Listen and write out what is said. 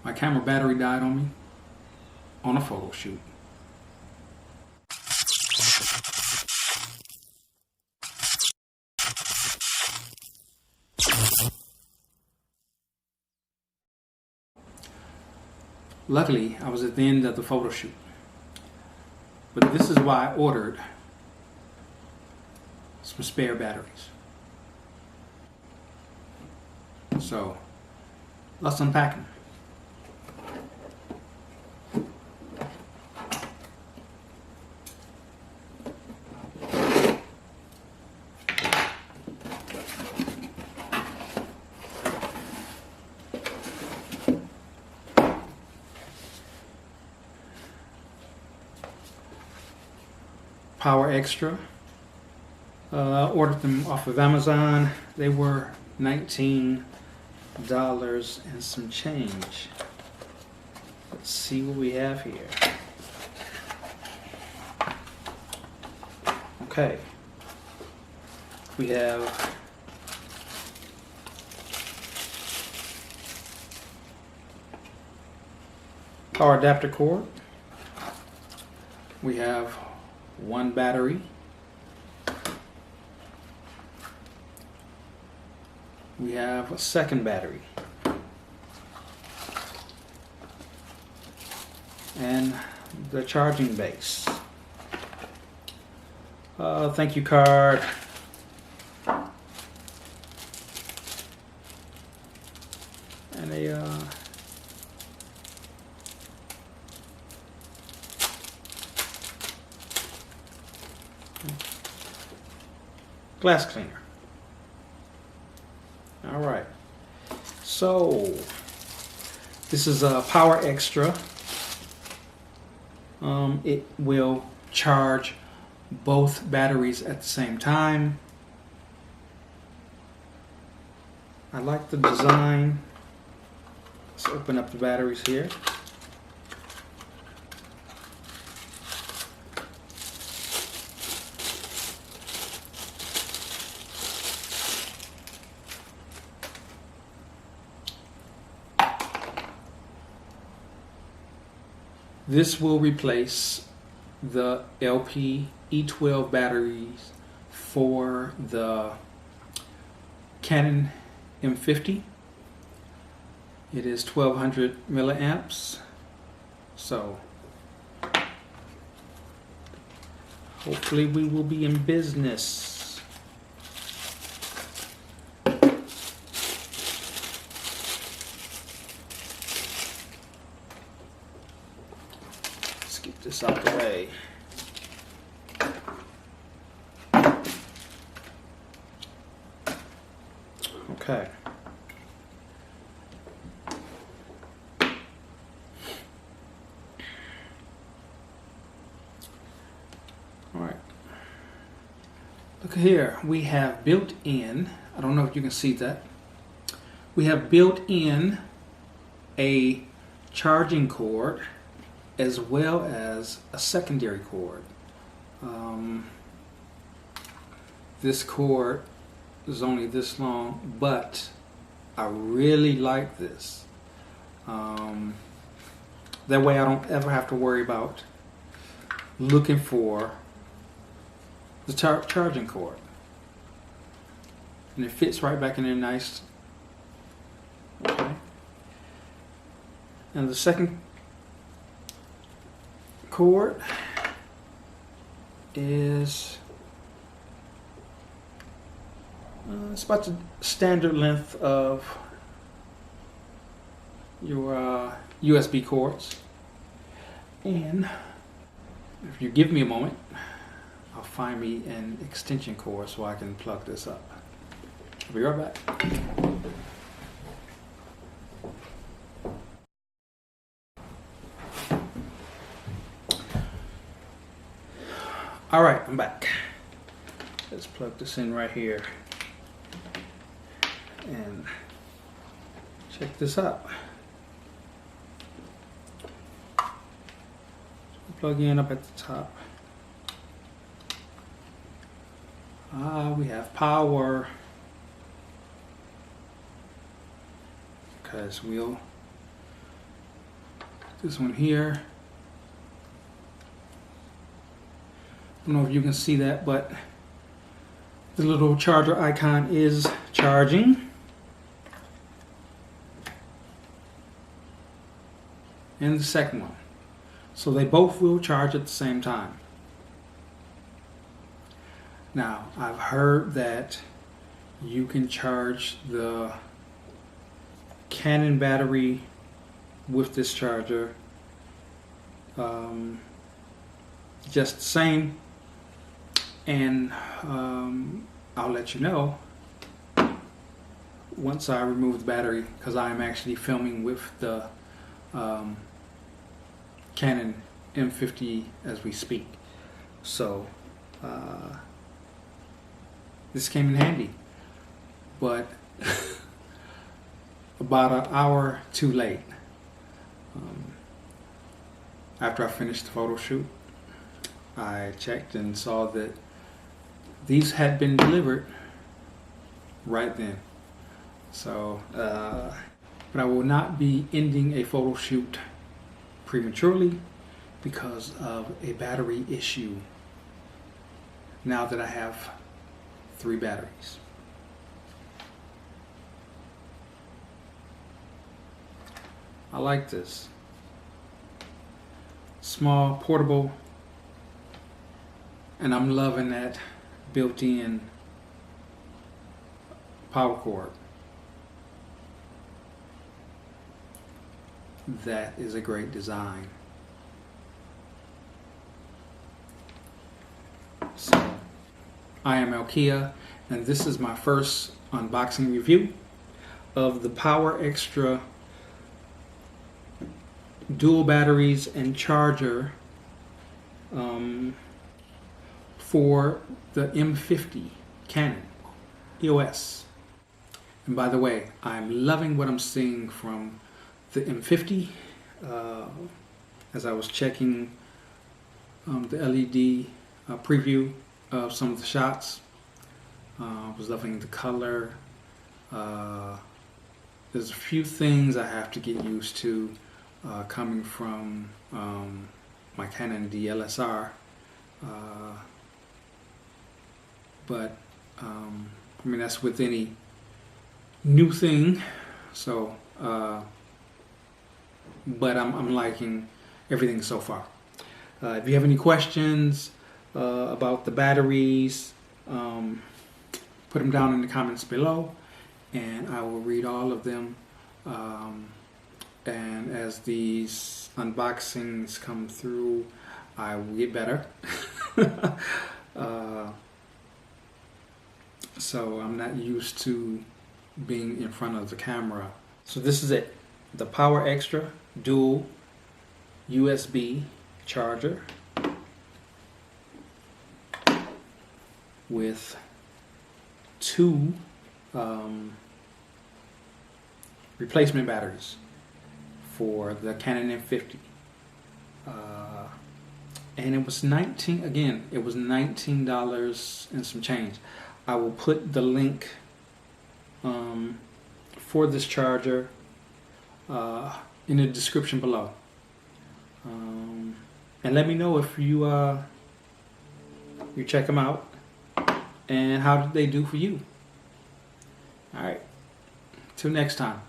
My camera battery died on me on a photo shoot. Luckily, I was at the end of the photo shoot. But this is why I ordered some spare batteries. So, let's unpack them. PowerExtra. Ordered them off of Amazon. They were $19 and some change. Let's see what we have here. Okay. We have power adapter cord. We have one battery. We have a second battery. And the charging base. Thank you card. And a glass cleaner. All right. So this is a PowerExtra. It will charge both batteries at the same time. I like the design. Let's open up the batteries here. This will replace the LP E12 batteries for the Canon M50. It is 1200 milliamps. So hopefully we will be in business. Get this out the way. Okay. All right. Look here. We have built in, I don't know if you can see that. We have built in a charging cord as well as a secondary cord. This cord is only this long, but I really like this. That way I don't ever have to worry about looking for the charging cord. And it fits right back in there nice. Okay. And the second cord is it's about the standard length of your USB cords. And if you give me a moment, I'll find me an extension cord so I can plug this up. I'll be right back. All right, I'm back. Let's plug this in right here and check this out. Plug in up at the top. We have power. Because we'll This one here. I don't know if you can see that, but the little charger icon is charging. And the second one. So they both will charge at the same time. Now, I've heard that you can charge the Canon battery with this charger just the same, and I'll let you know once I remove the battery, because I am actually filming with the Canon M50 as we speak. So this came in handy, but about an hour too late. After I finished the photo shoot, I checked and saw that these had been delivered right then. So, but I will not be ending a photo shoot prematurely because of a battery issue now that I have 3 batteries. I like this. Small, portable, and I'm loving that built-in power cord. That is a great design. So, I am Malkiyah, and this is my first unboxing review of the PowerExtra dual batteries and charger for the M50 Canon EOS. And by the way, I'm loving what I'm seeing from the M50. As I was checking the LED preview of some of the shots, I was loving the color. There's a few things I have to get used to coming from my Canon DSLR, but I mean, that's with any new thing. So, but I'm liking everything so far. If you have any questions about the batteries, put them down in the comments below, and I will read all of them. And as these unboxings come through, I will get better. So I'm not used to being in front of the camera. So this is it. The PowerExtra dual USB charger with 2 replacement batteries for the Canon M50, and it was $19 and some change. I will put the link for this charger in the description below, and let me know if you check them out and how did they do for you. All right, till next time.